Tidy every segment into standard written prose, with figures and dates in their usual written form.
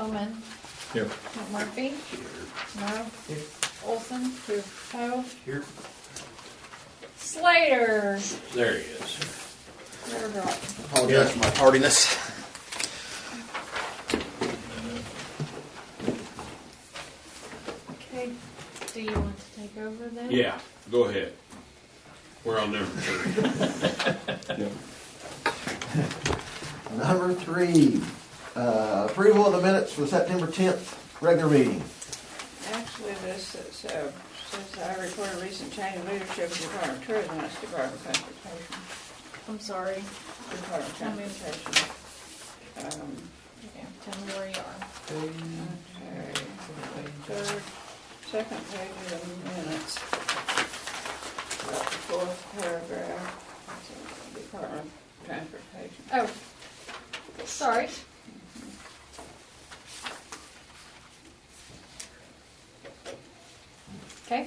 Lynn. Here. Murphy. Morrow. Here. Olson. Here. Poe. Here. Slater. There he is. Never dropped. Apologize for my tardiness. Okay. Do you want to take over then? Yeah, go ahead. We're on number 3. Number 3, approval of the minutes for the September 10th regular meeting. Actually, this says I report a recent change in leadership in the Department of Tourism, that's Department of Transportation. I'm sorry. Department of Tell me. Transportation. Yeah, tell me where you are. Okay. Second page of the minutes. About the fourth paragraph. Department of Transportation. Oh. Sorry. Okay.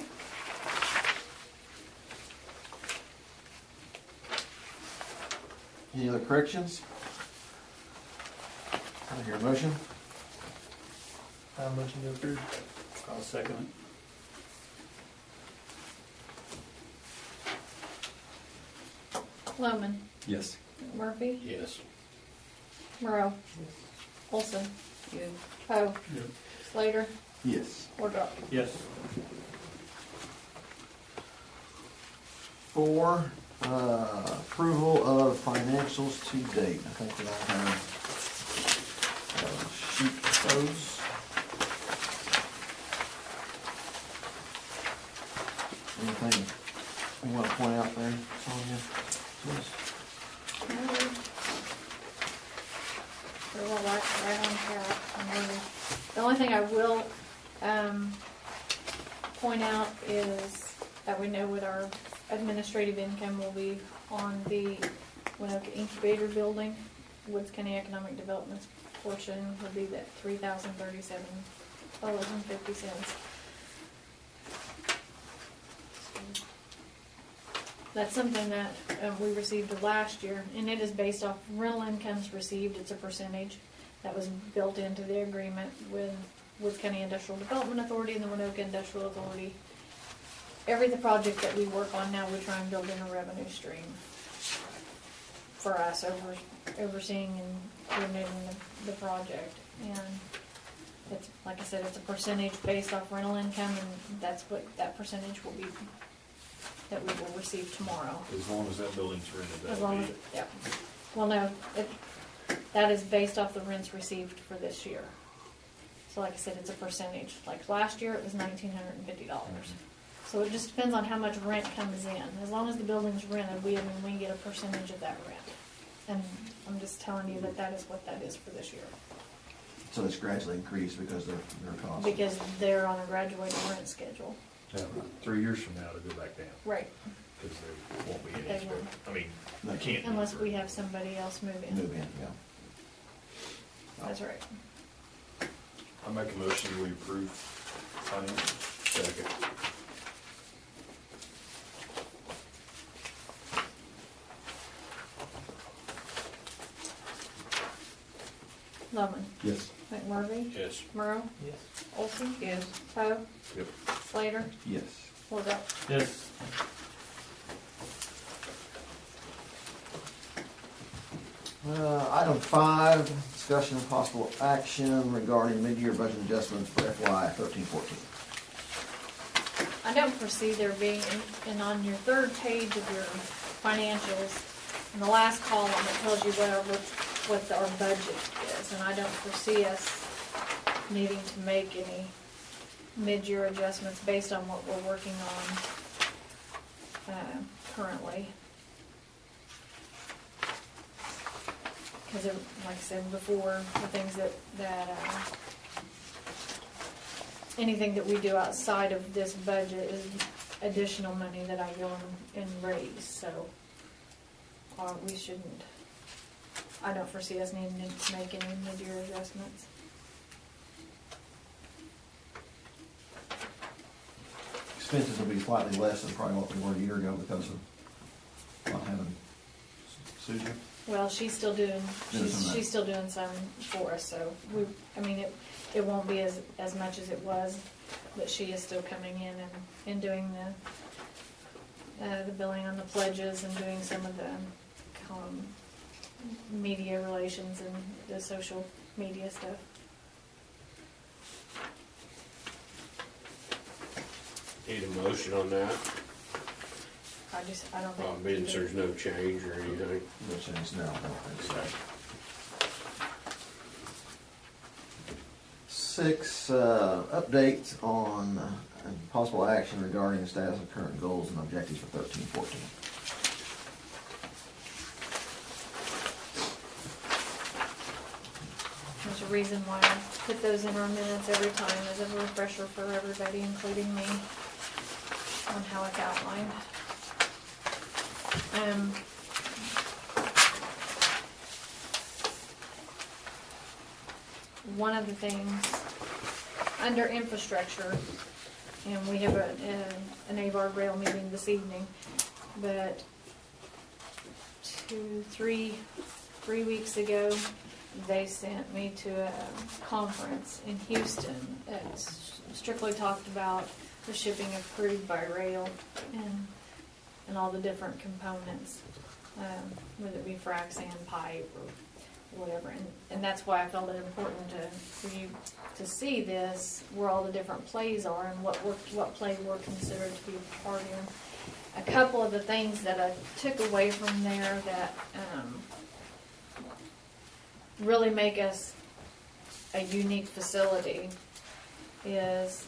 Any other corrections? I hear a motion. Motion to approve. I'll second Loman. Yes. Murphy. Yes. Morrow. Olson. Yes. Poe. Yep. Slater. Yes. Wardrop. Yes. 4, approval of financials to date. I think we all have a sheet of those. Anything you want to point out there, Sonia? They're all right on track. The only thing I will point out is that we know what our administrative income will be on the Winoka Incubator Building. Woods County Economic Development's portion will be that $3,037.50. That's something that we received last year, and it is based off rental incomes received. It's a percentage that was built into the agreement with Woods County Industrial Development Authority and the Winoka Industrial Authority. Every project that we work on now, we try and build in a revenue stream for us overseeing and coordinating the project. And it's, like I said, it's a percentage based off rental income, and that's what that percentage will be that we will receive tomorrow. As long as that building's rented, As that'll long be as, it. yeah. Well, no, that is based off the rents received for this year. So like I said, it's a percentage. Like last year, it was $1,950. So it just depends on how much rent comes in. As long as the building's rented, we get a percentage of that rent. And I'm just telling you that is what that is for this year. So it's gradually increased because of their costs. Because they're on a graduated rent schedule. Now, 3 years from now, to go back down, Right. because there won't be They any, won't. I mean, you can't. do Unless it. we have somebody else move in. Move in, yeah. That's right. I make a motion, we approve finance. Second. Loman. Yes. McMurphy. Yes. Morrow. Yes. Olson. Yes. Poe. Yep. Slater. Yes. Wardrop. Yes. Item 5, discussion of possible action regarding mid-year budget adjustments for FY 13-14. I don't foresee there being, and on your third page of your financials, in the last column, it tells you what our budget is, and I don't foresee us needing to make any mid-year adjustments based on what we're working on currently. Because, like I said before, the things that anything that we do outside of this budget is additional money that I go and raise, so we shouldn't, I don't foresee us needing to make any mid-year adjustments. Expenses will be slightly less than probably what we were a year ago because of not having Susan. Well, she's still doing, Doing some of that. she's still doing some for us, so it won't be as much as it was, but she is still coming in and doing the billing on the pledges and doing some of the media relations and the social media stuff. Need a motion on that? I don't think. Means there's no change or anything. No change now, I don't think so. 6, updates on possible action regarding the status of current goals and objectives for 13-14. There's a reason why I put those in our minutes every time as a refresher for everybody, including me, on how it's outlined. One of the things under infrastructure, and we have an AVAR rail meeting this evening, but 3 weeks ago, they sent me to a conference in Houston that strictly talked about the shipping of crude by rail and all the different components, whether it be frac sand, pipe, or whatever. And that's why I felt it important for you to see this, where all the different plays are and what play we're considered to be a part in. A couple of the things that I took away from there that really make us a unique facility is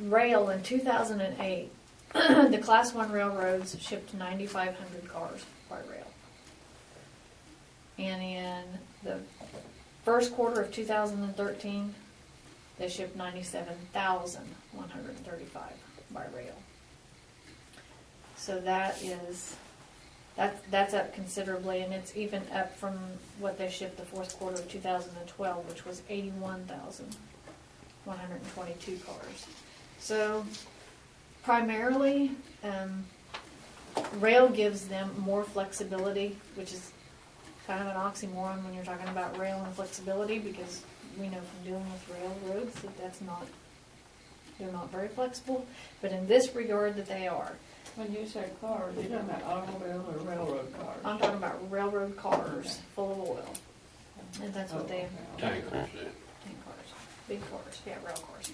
rail. In 2008, the Class 1 railroads shipped 9,500 cars by rail. And in the first quarter of 2013, they shipped 97,135 by rail. So that's up considerably, and it's even up from what they shipped the fourth quarter of 2012, which was 81,122 cars. So primarily, rail gives them more flexibility, which is kind of an oxymoron when you're talking about rail and flexibility, because we know from dealing with railroads that they're not very flexible, but in this regard that they are. When you say cars, you're talking about automobile or railroad cars? I'm talking about railroad cars full of oil, and that's what they. Tankers, yeah. Tank cars, big cars, yeah, rail cars.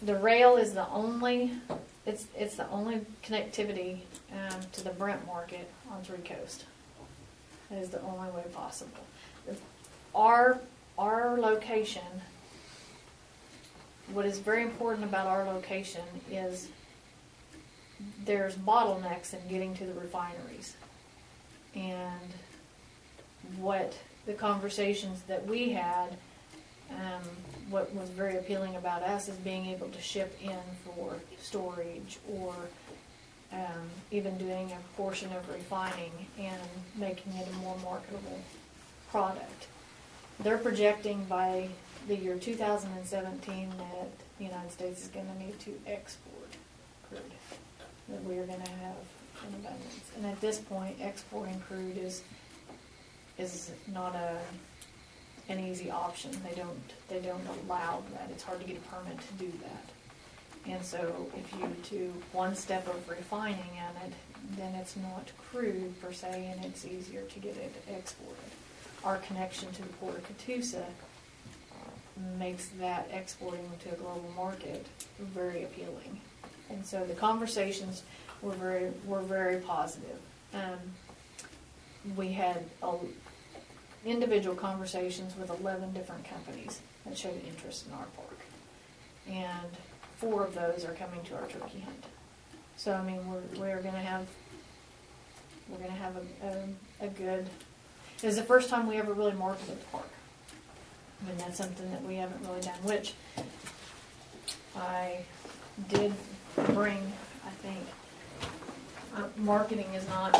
The rail is the only, it's the only connectivity to the Brent market on Three Coast. That is the only way possible. Our location, what is very important about our location is there's bottlenecks in getting to the refineries. And what the conversations that we had, what was very appealing about us is being able to ship in for storage or even doing a portion of refining and making it a more marketable product. They're projecting by the year 2017 that the United States is going to need to export crude, that we are going to have in abundance. And at this point, exporting crude is not an easy option. They don't allow that. It's hard to get a permit to do that. And so if you do one step of refining in it, then it's not crude per se, and it's easier to get it exported. Our connection to the Port of Catoosa makes that exporting to a global market very appealing. And so the conversations were very positive. We had individual conversations with 11 different companies that showed interest in our park, and 4 of those are coming to our turkey hunt. So I mean, we're going to have a good. It was the first time we ever really marketed the park. I mean, that's something that we haven't really done, which I did bring. I think marketing is not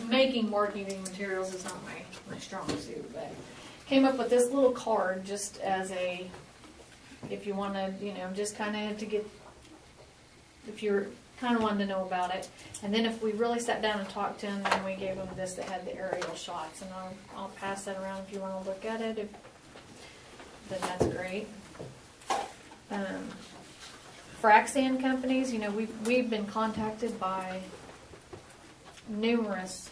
making marketing materials is not my strong suit, but came up with this little card just as if you want to, just kind of to get, if you're kind of wanted to know about it. And then if we really sat down and talked to them, then we gave them this that had the aerial shots. And I'll pass that around if you want to look at it. Then that's great. Frac sand companies, you know, we've been contacted by numerous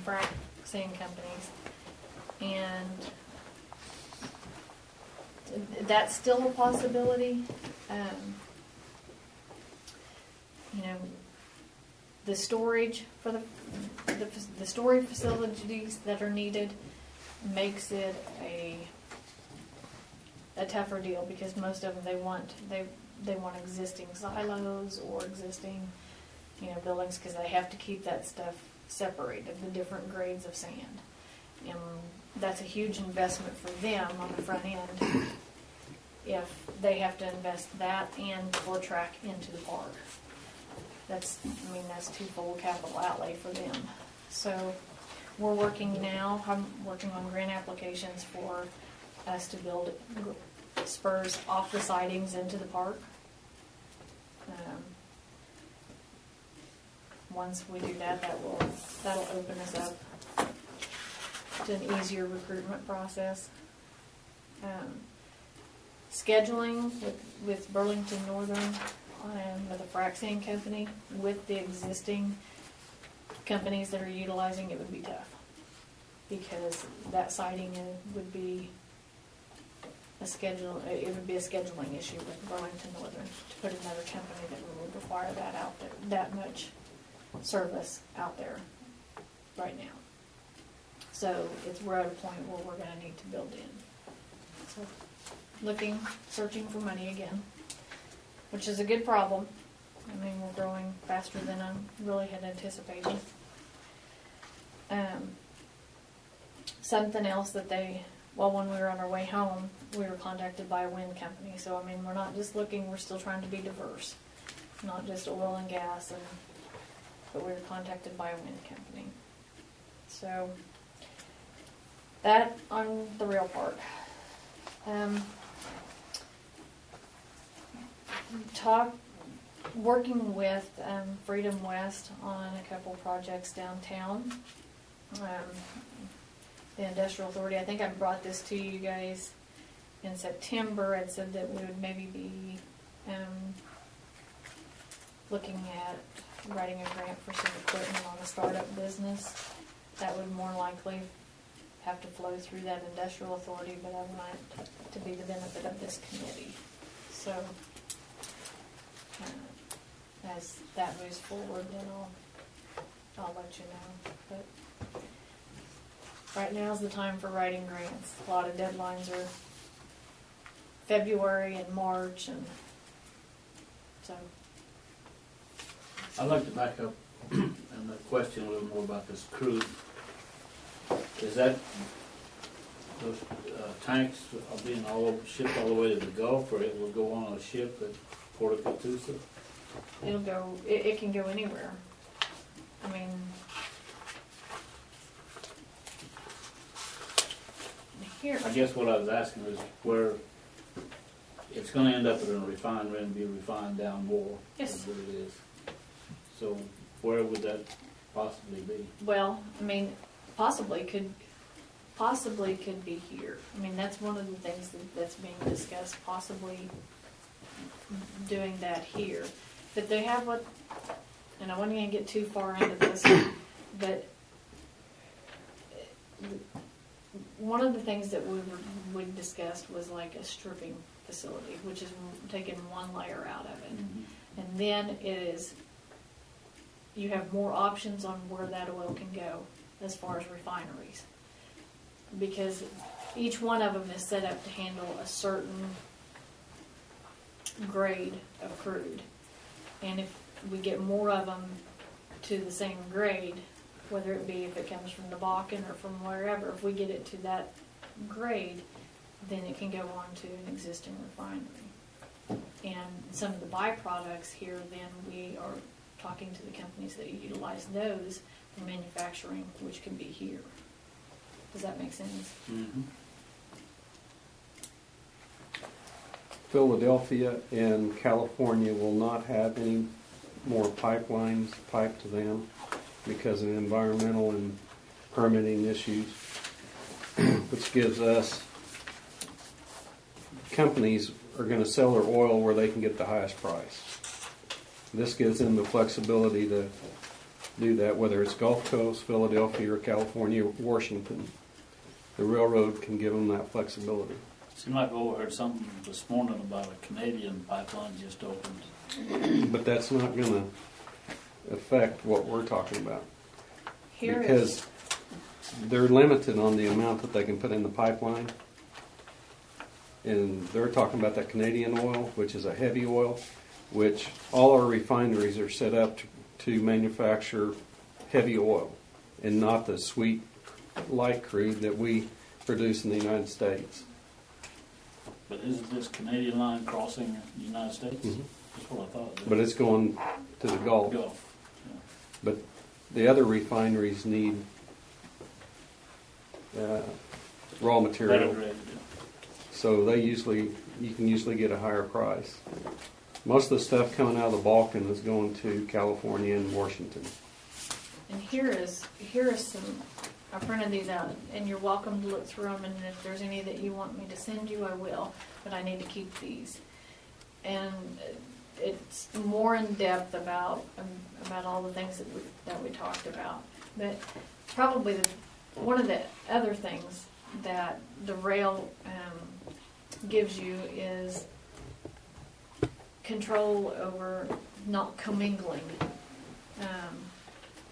frac sand companies, and that's still a possibility. You know, the storage for the storage facilities that are needed makes it a tougher deal, because most of them they want existing silos or existing, you know, buildings, because they have to keep that stuff separated, the different grades of sand, and that's a huge investment for them on the front end if they have to invest that and pour track into the park. That's twofold capital outlay for them. So we're working now, I'm working on grant applications for us to build spurs off the sidings into the park. Once we do that, that'll open us up to an easier recruitment process. Scheduling with Burlington Northern, with a frac sand company, with the existing companies that are utilizing it would be tough, because that siding would be a scheduling issue with Burlington Northern to put another company that would require that out there, that much service out there right now. So we're at a point where we're going to need to build in. So searching for money again, which is a good problem. I mean, we're growing faster than I really had anticipated. Something else that when we were on our way home, we were contacted by a wind company. So, I mean, we're not just looking, we're still trying to be diverse. Not just oil and gas, but we were contacted by a wind company. So, that on the rail park. Working with Freedom West on a couple projects downtown. The Industrial Authority, I think I brought this to you guys in September. It said that we would maybe be looking at writing a grant for some equipment on a startup business. That would more likely have to flow through that Industrial Authority, but I want it to be the benefit of this committee. So as that moves forward, then I'll let you know. But right now is the time for writing grants. A lot of deadlines are February and March, and so. I'd like to back up and question a little more about this cruise. Is that, those tanks are being shipped all the way to the Gulf, or it will go on a ship at Port of Catoosa? It can go anywhere. I mean, here. I guess what I was asking is where it's going to end up in a refinery and be refined down more. Yes. Is what it is. So where would that possibly be? Well, I mean, possibly could be here. I mean, that's one of the things that's being discussed, possibly doing that here. But they have and I wasn't going to get too far into this, but one of the things that we discussed was like a stripping facility, which is taking one layer out of it. Mm-hmm. And then you have more options on where that oil can go as far as refineries. Because each one of them is set up to handle a certain grade of crude. And if we get more of them to the same grade, whether it be if it comes from the Bakken or from wherever, if we get it to that grade, then it can go on to an existing refinery. And some of the byproducts here, then we are talking to the companies that utilize those for manufacturing, which can be here. Does that make sense? Mm-hmm. Philadelphia and California will not have any more pipelines piped to them because of environmental and permitting issues, which gives us, companies are going to sell their oil where they can get the highest price. This gives them the flexibility to do that, whether it's Gulf Coast, Philadelphia, or California, Washington. The railroad can give them that flexibility. Seemed like I overheard something this morning about a Canadian pipeline just opened. But that's not going to affect what we're talking about. Here Because is, they're limited on the amount that they can put in the pipeline. And they're talking about that Canadian oil, which is a heavy oil, which all our refineries are set up to manufacture heavy oil and not the sweet light crude that we produce in the United States. But isn't this Canadian line crossing the United States? Mhm. That's what I thought. But it's going to the Gulf. Gulf. But the other refineries need raw material. Better grade, So you can usually get a higher price. Most of the stuff coming out of the Balkan is going to California and Washington. and here is some, I printed these out, and you're welcome to look through them, and if there's any that you want me to send you, I will, but I need to keep these. And it's more in depth about all the things that we talked about. But probably one of the other things that the rail gives you is control over not commingling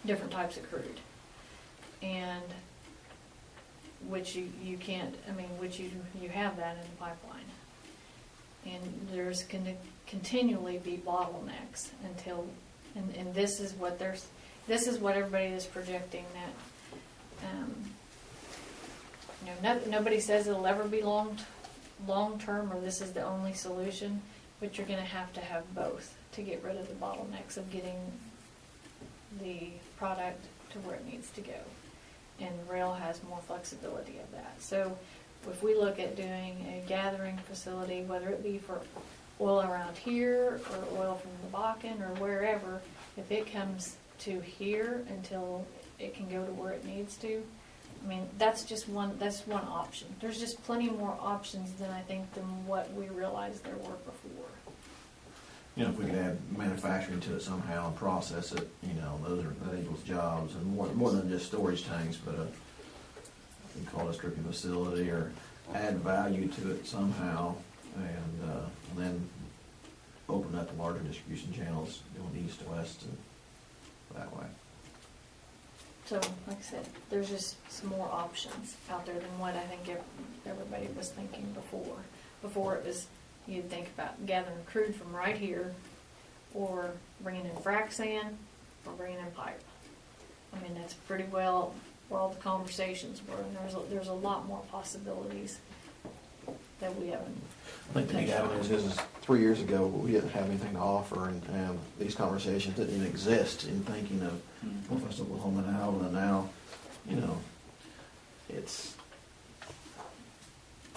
different types of crude, and which you can't, which you have that in the pipeline. And there's going to continually be bottlenecks until, and this is what everybody is projecting that, nobody says it'll ever be long term or this is the only solution, but you're going to have both to get rid of the bottlenecks of getting the product to where it needs to go. And rail has more flexibility of that. So if we look at doing a gathering facility, whether it be for oil around here or oil from the Bakken or wherever, if it comes to here until it can go to where it needs to, that's one option. There's just plenty more options than I think than what we realized there were before. If we could add manufacturing to it somehow and process it, that equals jobs and more than just storage tanks, but you call it a stripping facility or add value to it somehow, and then open up the larger distribution channels going east to west and that way. So, like I said, there's just some more options out there than what I think everybody was thinking before. Before it was, you'd think about gathering crude from right here, or bringing in frac sand, or bringing in pipe. That's pretty well where all the conversations were, and there's a lot more possibilities that we haven't. I think the big avenue is 3 years ago we didn't have anything to offer, and these conversations didn't even exist in thinking of Northwest Oklahoma now. It's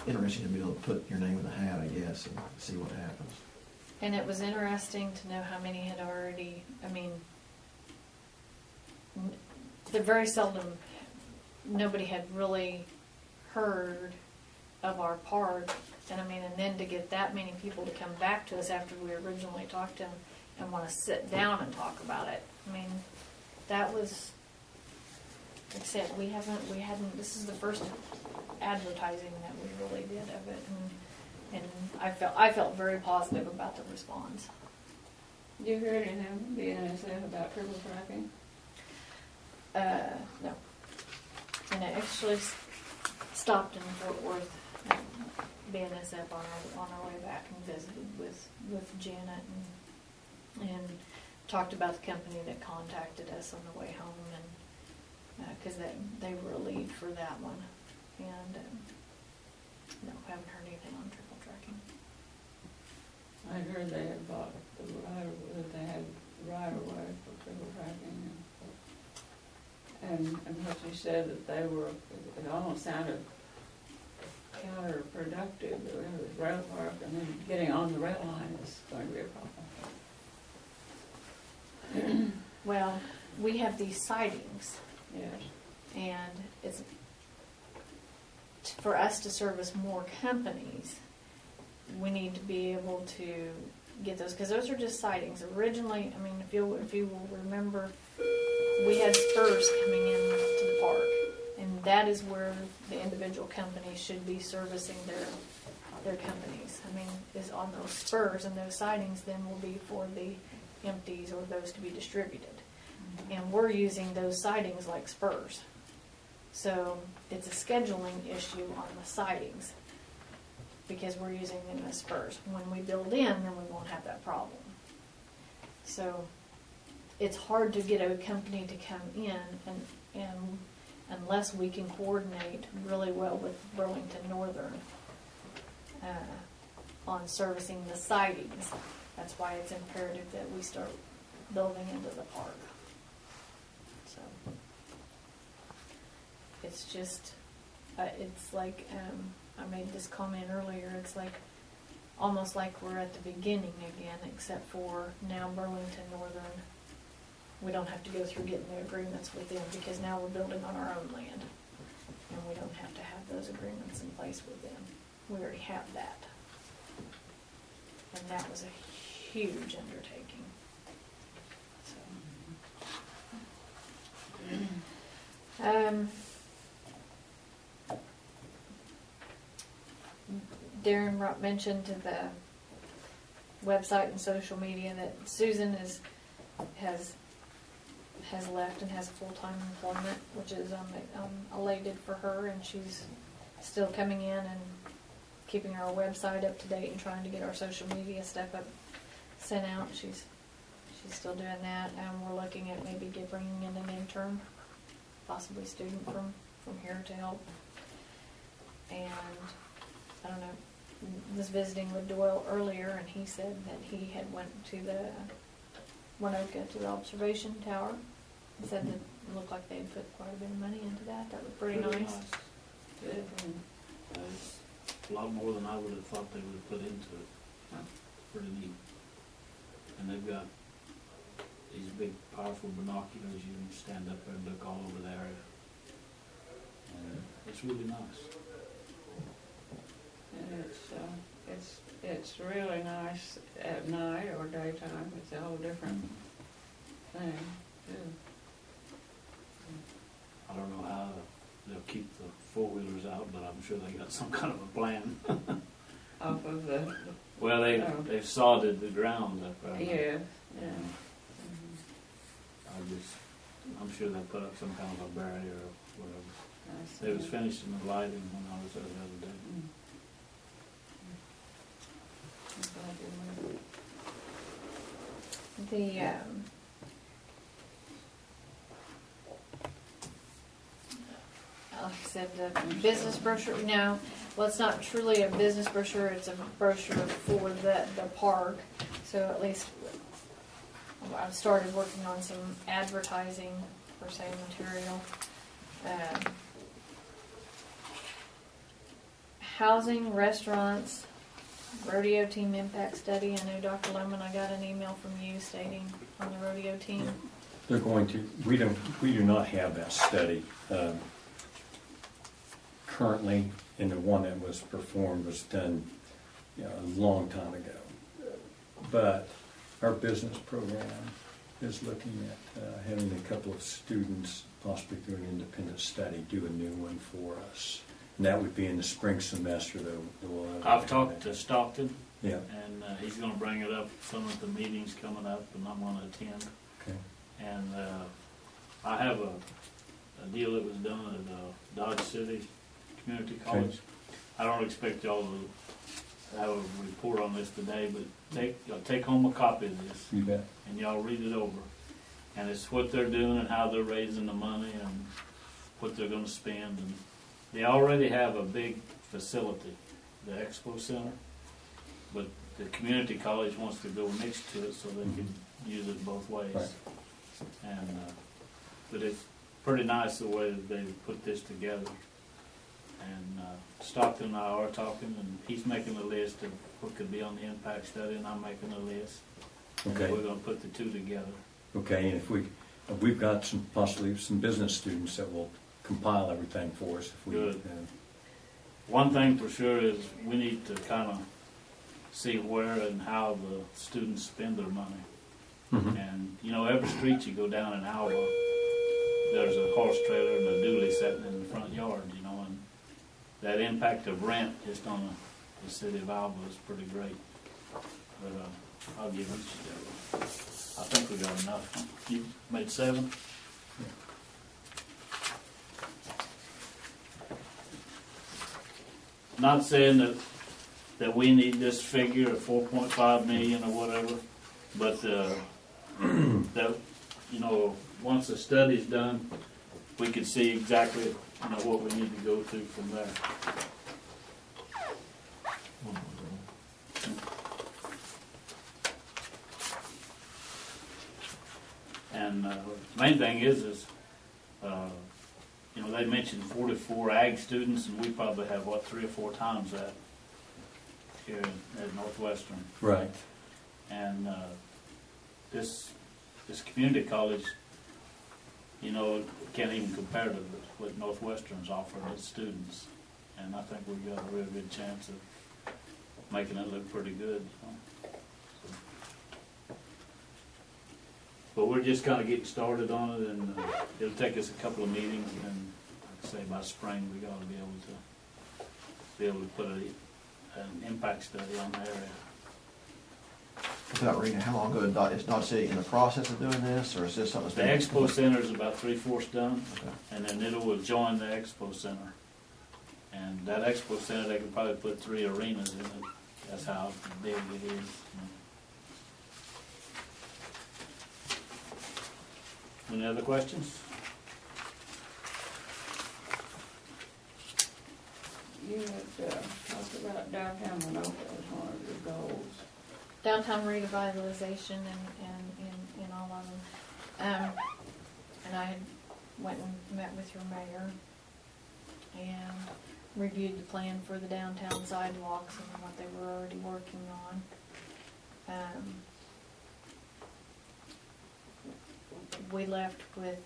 interesting to be able to put your name in the hat, I guess, and see what happens. And it was interesting to know how many had already, they're very seldom, nobody had really heard of our part, and then to get that many people to come back to us after we originally talked to them and want to sit down and talk about it. That was, like I said, we hadn't, this is the first advertising that we really did of it, and I felt very positive about the response. Did you hear anything from BNSF about triple tracking? No. And I actually stopped in Fort Worth, BNSF on our way back, and visited with Janet and talked about the company that contacted us on the way home, and because they were a lead for that one, and no, haven't heard anything on triple tracking. I heard they had bought the right of way for triple tracking, and what you said that they were, it almost sounded counterproductive. It was rail park, and then getting on the rail line is going to be a problem. Well, we have these sightings, Yes. and it's for us to service more companies. We need to be able to get those, because those are just sightings. Originally, I mean, if you will remember, we had spurs coming in to the park, and that is where the individual companies should be servicing their companies. I mean, is on those spurs, and those sightings then will be for the empties or those to be distributed. And we're using those sightings like spurs. So it's a scheduling issue on the sightings because we're using them as spurs. When we build in, then we won't have that problem. So it's hard to get a company to come in and unless we can coordinate really well with Burlington Northern on servicing the sightings. That's why it's imperative that we start building into the park. So it's just, it's like, I made this comment earlier, it's like, almost like we're at the beginning again, except for now Burlington Northern, we don't have to go through getting the agreements with them because now we're building on our own land. And we don't have to have those agreements in place with them. We already have that. And that was a huge undertaking. So. Darren mentioned to the website and social media that Susan has left and has full-time employment, which is elated for her, and she's still coming in and keeping our website up to date and trying to get our social media stuff sent out. She's still doing that, and we're looking at maybe bringing in an intern, possibly student from here to help. And I don't know, was visiting with Doyle earlier, and he said that he had went to the Winoka to the observation tower. He said that it looked like they had put quite a bit of money into that. That was pretty nice. Good. It's a lot more than I would have thought they would have put into it. Pretty neat. And they've got these big, powerful binoculars. You can stand up there and look all over the area. And it's really nice. And it's really nice at night or daytime. It's a whole different thing, too. I don't know how they'll keep the four-wheelers out, but I'm sure they got some kind of a plan. Off of the, Well, they've sodded the ground up there. yeah. I'm sure they put up some kind of a barrier or whatever. Nice. They was finishing the lighting when I was there the other day. The like I said, the business brochure. No, well, it's not truly a business brochure. It's a brochure for the park. So at least I've started working on some advertising per se material. Housing, restaurants, rodeo team impact study. I know Dr. Lohman, I got an email from you stating on the rodeo team. They're going to, we do not have that study currently, and the one that was performed was done a long time ago. But our business program is looking at having a couple of students possibly do an independent study, do a new one for us. And that would be in the spring semester, though. I've talked to Stockton, Yeah. and he's going to bring it up some of the meetings coming up, and I'm going to attend. Okay. And I have a deal that was done at Dodge City Community College. I don't expect y'all to have a report on this today, but take home a copy of this. You bet. And y'all read it over. And it's what they're doing and how they're raising the money and what they're going to spend. And they already have a big facility, the Expo Center, but the community college wants to go next to it so they can use it both ways. Right. And but it's pretty nice the way that they put this together. And Stockton and I are talking, and he's making a list of what could be on the impact study, and I'm making a list. Okay. And we're going to put the two together. Okay, and we've got possibly some business students that will compile everything for us if we. Good. One thing for sure is we need to kind of see where and how the students spend their money. Mhm. And, you know, every street you go down in Alva, there's a horse trailer and a dually sitting in the front yard, you know, and that impact of rent just on the city of Alva is pretty great. But I'll give it, I think we got enough. You made 7? Not saying that we need this figure of 4.5 million or whatever, but that, you know, once the study's done, we can see exactly, you know, what we need to go to from there. And the main thing is you know, they mentioned 44 ag students, and we probably have, what, 3 or 4 times that here at Northwestern. Right. And this community college, you know, can't even compare to what Northwestern's offering its students. And I think we've got a real good chance of making it look pretty good. You know? But we're just kind of getting started on it, and it'll take us a couple of meetings, and like I say, by spring we ought to be able to put an impact study on the area. Without reading, how long ago is Dodge City in the process of doing this, or is this something The that's been? expo center is about 3/4 done, Okay. and then it will join the expo center. And that expo center, they could probably put 3 arenas in it. That's how big it is. You know. Any other questions? You had talked about downtown Winoka as one of your goals. Downtown revitalization and all of them. And I had went and met with your mayor and reviewed the plan for the downtown sidewalks and what they were already working on. We left with,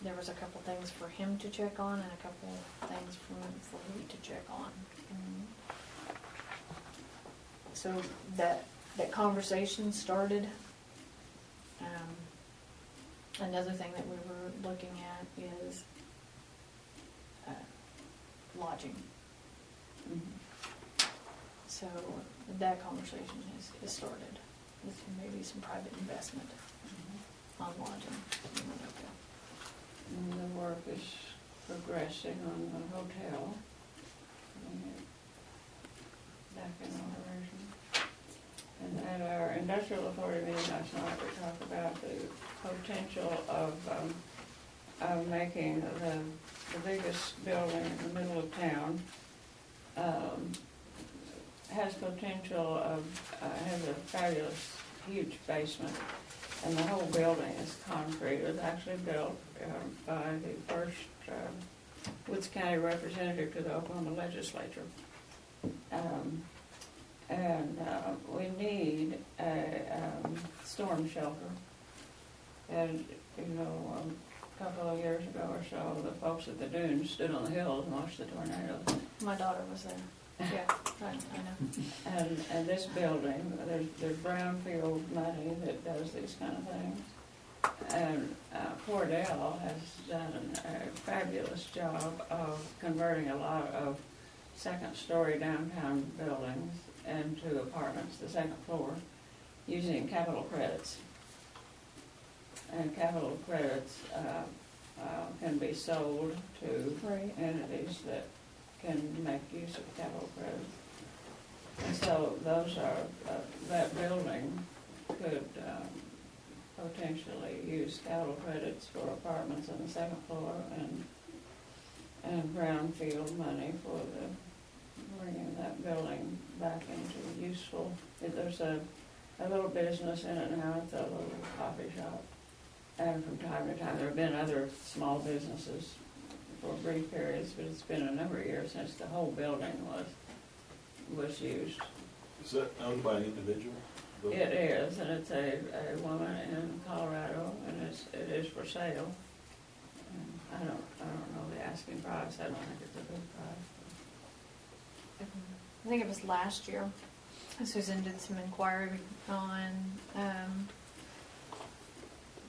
there was a couple things for him to check on and a couple things for me to check on. So that conversation started. Another thing that we were looking at is lodging. Mm-hmm. So that conversation is started with maybe some private investment on lodging. And the work is progressing on the hotel. Back in operation. And at our industrial authority meeting last night, we talked about the potential of making the biggest building in the middle of town, has potential of, has a fabulous, huge basement, and the whole building is concrete. It was actually built by the first Woods County representative to the Oklahoma legislature. We need a storm shelter. And, you know, a couple of years ago or so, the folks at the dunes stood on the hills and watched the tornadoes. My daughter was there. Yeah, I know. And this building, there's brownfield money that does these kind of things. And Cordell has done a fabulous job of converting a lot of second-story downtown buildings into apartments, the second floor, using capital credits. And capital credits can be sold to Right. entities that can make use of capital credits. And so those are, that building could potentially use capital credits for apartments on the second floor and brownfield money for bringing that building back into useful. There's a little business in it now, it's a little coffee shop. And from time to time, there have been other small businesses for brief periods, but it's been a number of years since the whole building was used. Is that owned by an individual? It is, and it's a woman in Colorado, and is for sale. And I don't know the asking price, I don't think it's a good price. I think it was last year, Susan did some inquiry on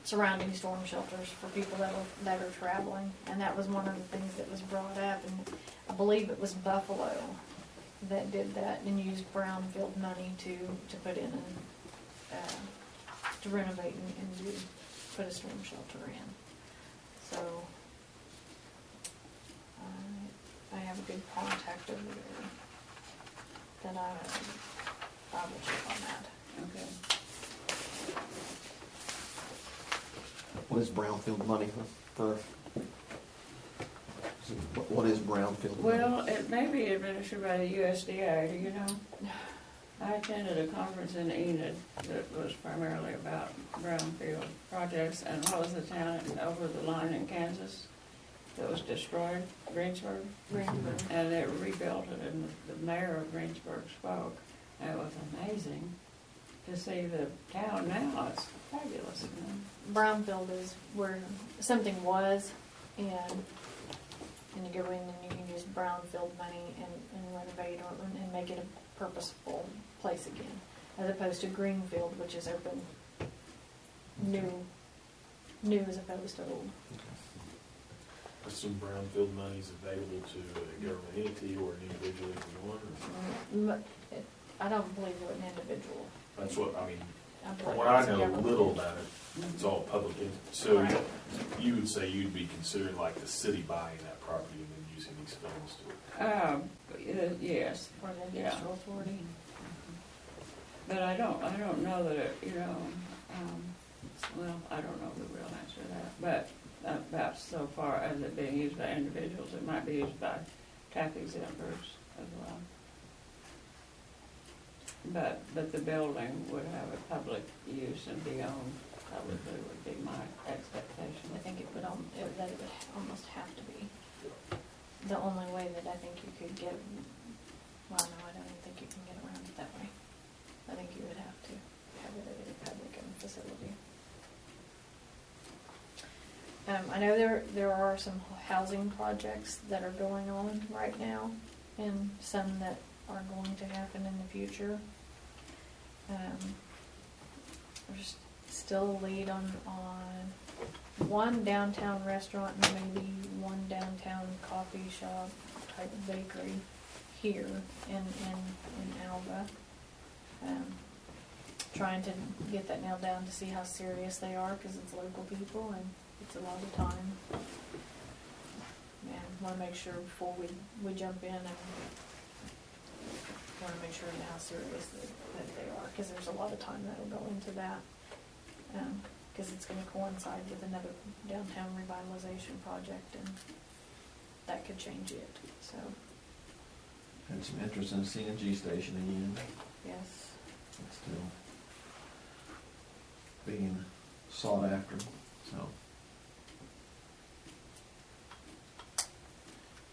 surrounding storm shelters for people that are traveling, and that was one of the things that was brought up, and I believe it was Buffalo that did that and used brownfield money to put in and to renovate and do put a storm shelter in. So I have a good contact over there that I will check on that. Okay. What is brownfield money for what is brownfield money? Well, it may be administered by the USDA, do you know? I attended a conference in Enid that was primarily about brownfield projects, and what was the town over the line in Kansas that was destroyed? Greensburg? Greenberg. And they rebuilt it, and the mayor of Greensburg spoke. And it was amazing to see the town now. It's fabulous, you know. Brownfield is where something was, and you go in and you can use brownfield money and renovate and make it a purposeful place again, as opposed to greenfield, which is open, new as opposed to old. Some brownfield monies available to a government entity or an individual if you want, or I don't believe you're an individual. that's what, I mean, I from believe what I it's a know government. little about it, it's all public entity. So Right. you would say you'd be considering like the city buying that property and then using these funds to. Yes. Or the Yeah. industrial authority. But I don't know that it, you know, well, I don't know the real answer to that. But about so far as it being used by individuals, it might be used by tax exempters as well. But the building would have a public use and be owned publicly would be my expectation. I think it would almost have to be. The only way that I think you could get, well, no, I don't even think you can get around it that way. I think you would have to have it at a public owned facility. I know there are some housing projects that are going on right now, and some that are going to happen in the future. There's still a lead on one downtown restaurant and maybe one downtown coffee shop type bakery here in Alva. Trying to get that nailed down to see how serious they are, because it's local people and it's a lot of time. And want to make sure before we jump in, and want to make sure how serious that they are, because there's a lot of time that'll go into that. Because it's going to coincide with another downtown revitalization project, and that could change it. So, Had some interest in a CNG station again. yes. It's still being sought after, so.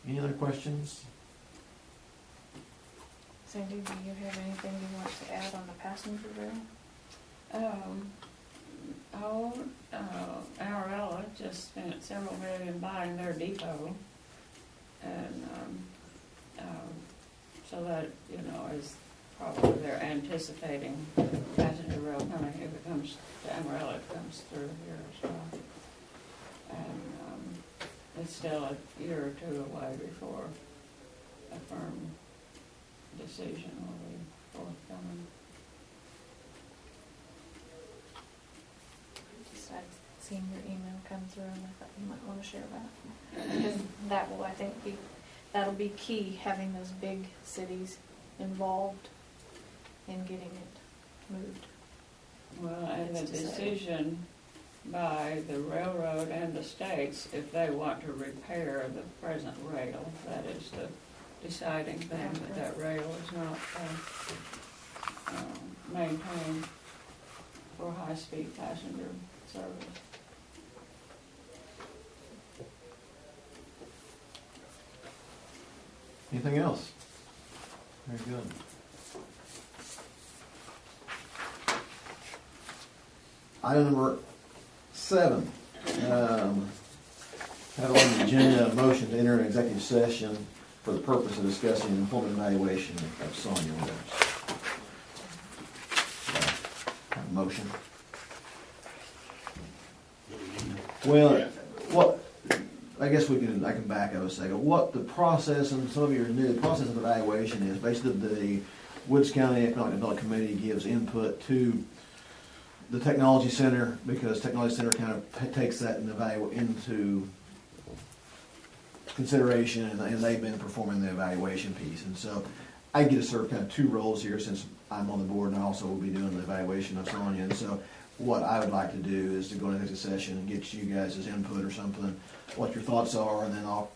Any other questions? Sandy, do you have anything you want to add on the passenger rail? Amarella just spent several million buying their depot, and so that, you know, is probably they're anticipating passenger rail coming. If it comes to Amarella, it comes through here as well. And it's still a year or two away before a firm decision will be forthcoming. I'd seen your email come through, and I thought you might want to share that, because that will, I think, that'll be key, having those big cities involved in getting it moved. Well, and the It's to say. decision by the railroad and the states, if they want to repair the present rail, that is the deciding thing, that rail is not maintained for high-speed passenger service. Anything else? Very good. Item number 7, Have on the agenda a motion to enter an executive session for the purpose of discussing employment evaluation of Sonia Williams. Have a motion. Well, what, I guess I can back up a second. What the process, and some of you are new, the process of evaluation is basically the Woods County Economic Development Committee gives input to the Technology Center, because Technology Center kind of takes that and into consideration, and they've been performing the evaluation piece. And so I get to serve kind of two roles here, since I'm on the board and I also will be doing the evaluation of Sonia. And so what I would like to do is to go into the session and get you guys' input or something, what your thoughts are, and then I'll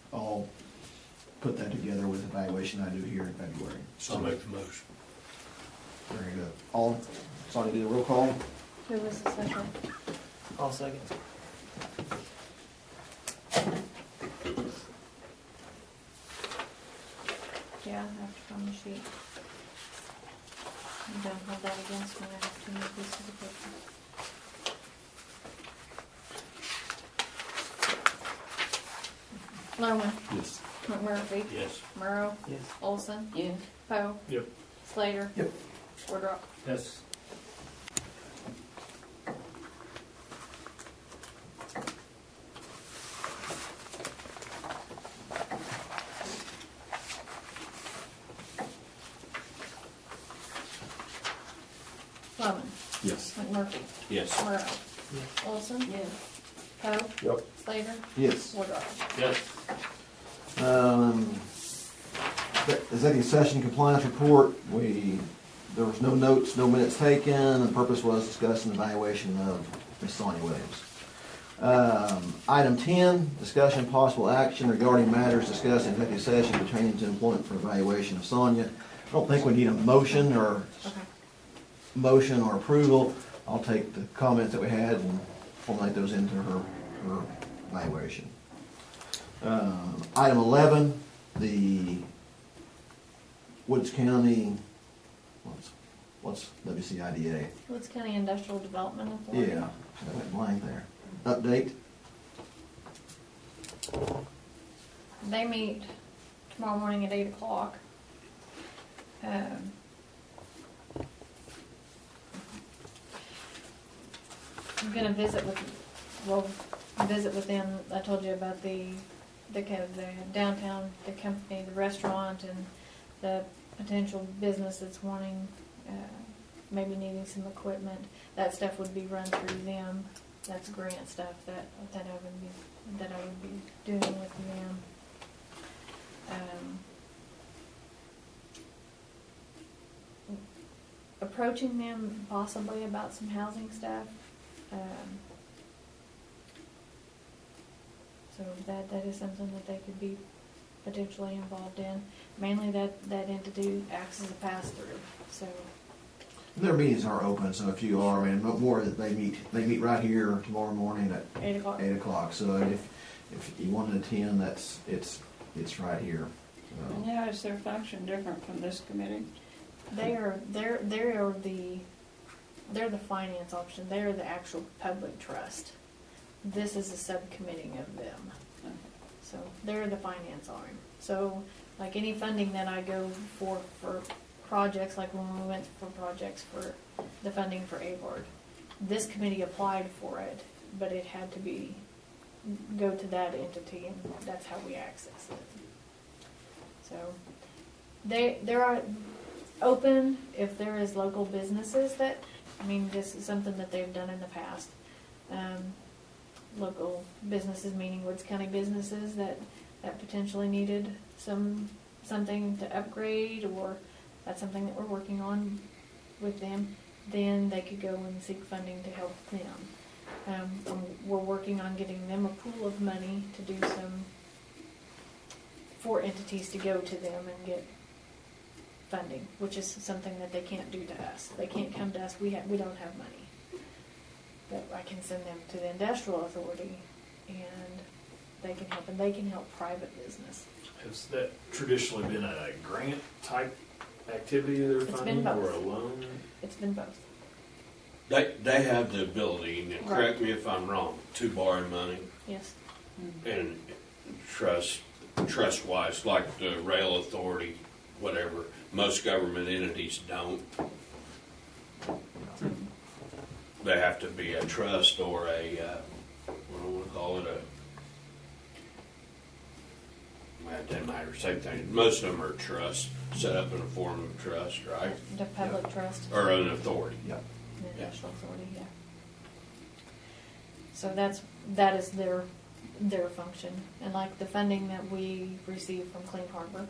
put that together with the evaluation I do here in February. So I'll make the motion. Very good. Sonia, do the roll call. Who was the second? I'll second. Yeah, I have to find the sheet. You don't hold that against me, I have too many pieces of paper. Loman, Yes. McMurphy, Yes. Murrow, Yes. Olson, Yes. Poe. Yep. Slater. Yep. Wardrock. Yes. Loman, Yes. McMurphy, Yes. Murrow, Yes. Olson, Yes. Poe. Yep. Slater. Yes. Wardrock. Yes. Executive session compliance report, there was no notes, no minutes taken, and the purpose was discussing the evaluation of Ms. Sonia Williams. Item 10, discussion and possible action regarding matters discussed in executive session pertaining to employment for evaluation of Sonia. I don't think we need a motion or approval. I'll take the comments that we had and formulate those into her evaluation. Item 11, the Woods County, what's WCIDA? Woods County Industrial Development Authority. Yeah, I went blank there. Update? They meet tomorrow morning at 8 o'clock. I'm gonna visit with them. I told you about the downtown, the company, the restaurant, and the potential business that's wanting, maybe needing some equipment. That stuff would be run through them. That's grant stuff that I would be doing with them. Approaching them possibly about some housing stuff. So that is something that they could be potentially involved in. Mainly that entity acts as a pass-through, so. Their meetings are open, so if you are, more that they meet right here tomorrow morning at 8 o'clock. 8 o'clock. So if you want to attend, it's right here. And So, how is their function different from this committee? They're the finance option. They're the actual public trust. This is a subcommittee of them. Okay. So they're the finance arm. So like any funding that I go for projects, like when we went for projects for the funding for ABORD, this committee applied for it, but it had to go to that entity, and that's how we access it. So they are open if there is local businesses that, this is something that they've done in the past. Local businesses, meaning Woods County businesses that potentially needed something to upgrade, or that's something that we're working on with them, then they could go and seek funding to help them. We're working on getting them a pool of money to do for entities to go to them and get funding, which is something that they can't do to us. They can't come to us, we don't have money. But I can send them to the industrial authority, and they can help, and they can help private business. Has that traditionally been a grant type activity they're It's funding, been or both. a loan? It's been both. They have the ability, and correct me if I'm wrong, to borrow money Yes. and trust-wise, like the rail authority, whatever. Most government entities don't. They have to be a trust or a, what do I want to call it, it doesn't matter, same thing. Most of them are trusts, set up in a form of trust, right? The public trust. Or an authority. Yep. The national authority, yeah. So that is their function. And like the funding that we receive from Clean Harbor,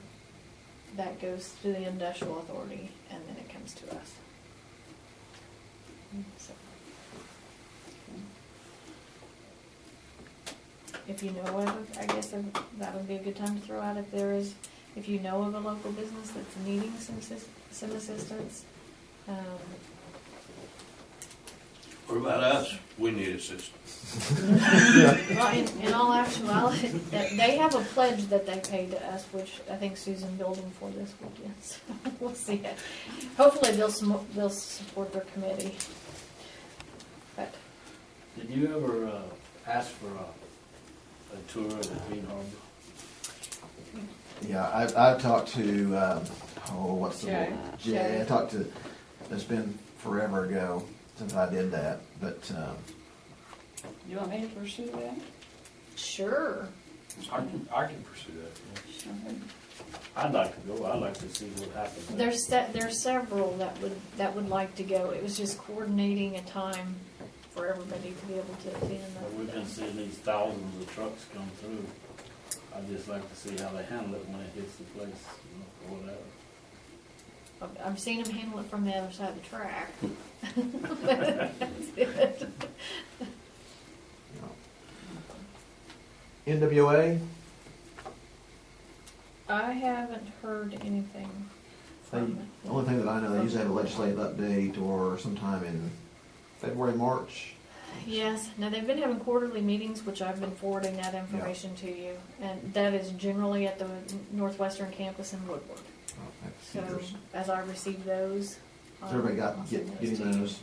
that goes to the industrial authority and then it comes to us. So. If you know of, I guess that would be a good time to throw out if you know of a local business that's needing some assistance. What about us? We need assistance. Well, in all actuality, they have a pledge that they pay to us, which I think Susan billed them for this weekend. So we'll see it. Hopefully they'll support their committee. But Did you ever ask for a tour of the Clean Harbor? Yeah, I've talked to, what's the Jay. word? Jay. I talked to, it's been forever ago since I did that, but, You want me to pursue that? sure, I can pursue that. Sure. I'd like to go. I'd like to see what happens. there's several that would like to go. It was just coordinating a time for everybody to be able to attend. But we've been seeing these thousands of trucks come through. I'd just like to see how they handle it when it hits the place, or whatever. I've seen them handle it from the other side of the track. That's it. NWA, I haven't heard anything from the only thing that I know, they usually have a legislative update or sometime in February, March. Yes, now they've been having quarterly meetings, which I've been forwarding that information to you, and that is generally at the Northwestern campus in Woodward. So as I receive those, Has everybody I'll got, send getting to you. those?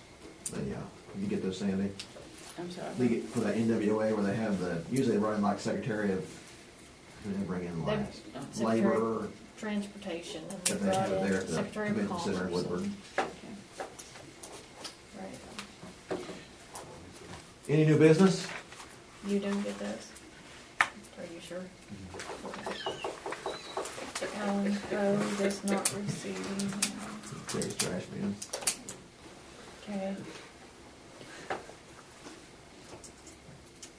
Yeah, you get those, Sandy? I'm sorry. They get, for that NWA where they have usually they run like Secretary of, who do they bring in They- last? Secretary Labor, of Transportation, and but they they brought have it there in at the Secretary of Convention Center in Commerce. Woodward. Okay. Right. Any new business? You don't get those? Are you sure? Alan Crowe does not receive. Terry's trash man. Okay.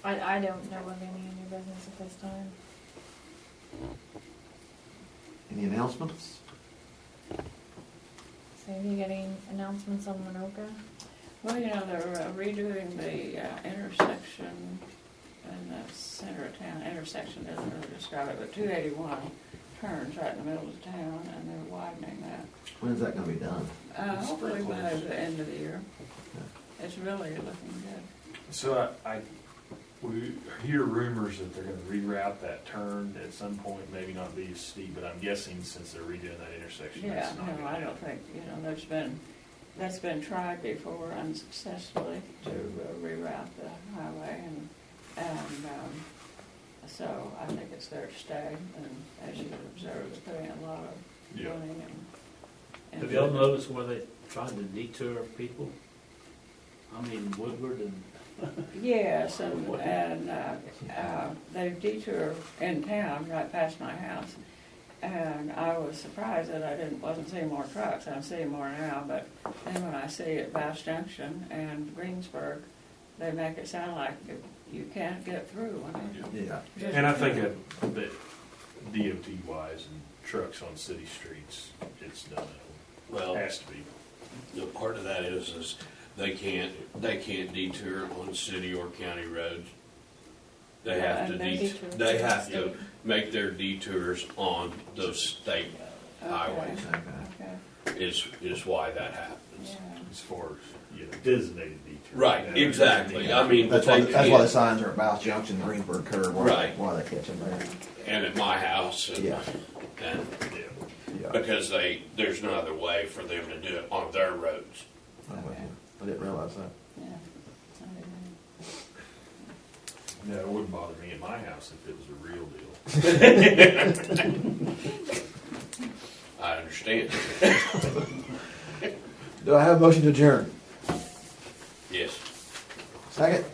I don't know of any new business at this time. Any announcements? So have you got any announcements on Minoka? Well, you know, they're redoing the intersection in the center of town. Intersection doesn't really describe it, but 281 turns right in the middle of town, and they're widening that. When's that gonna be done? Hopefully by the end of the year. It's really looking good. So we hear rumors that they're gonna reroute that turn at some point, maybe not be as steep, but I'm guessing since they're redoing that intersection, Yeah, that's not no, gonna I don't happen. think, that's been tried before unsuccessfully to reroute the highway, and so I think it's there to stay, and as you observe, they're putting a lot of Yeah. money and. Have y'all noticed where they trying to detour people? I mean, Woodward and. Yes, and they detour in town right past my house, and I was surprised that I wasn't seeing more trucks. I'm seeing more now, but then when I see at Bass Junction and Greensburg, they make it sound like you can't get through. I mean, Yeah. And I think that DOT wise and trucks on city streets, it's done. Well, It has to be. the part of that is they can't detour on city or county roads. They have to And they detour they to have the to state. make their detours on those state highways. Okay, Is why that happens. yeah. As far as, designated detour. Right, Yeah. exactly. I mean, but That's they why the can't. signs are at Bass Junction, Greensburg curve, Right. why they catch them there. And at my house, and Yeah. and Yeah. because there's no other way for them to do it on their roads. I'm with you. I didn't realize that. Yeah. I didn't No, it wouldn't bother me at my house if it was a real deal. I understand. Do I have a motion to adjourn? Yes. Second?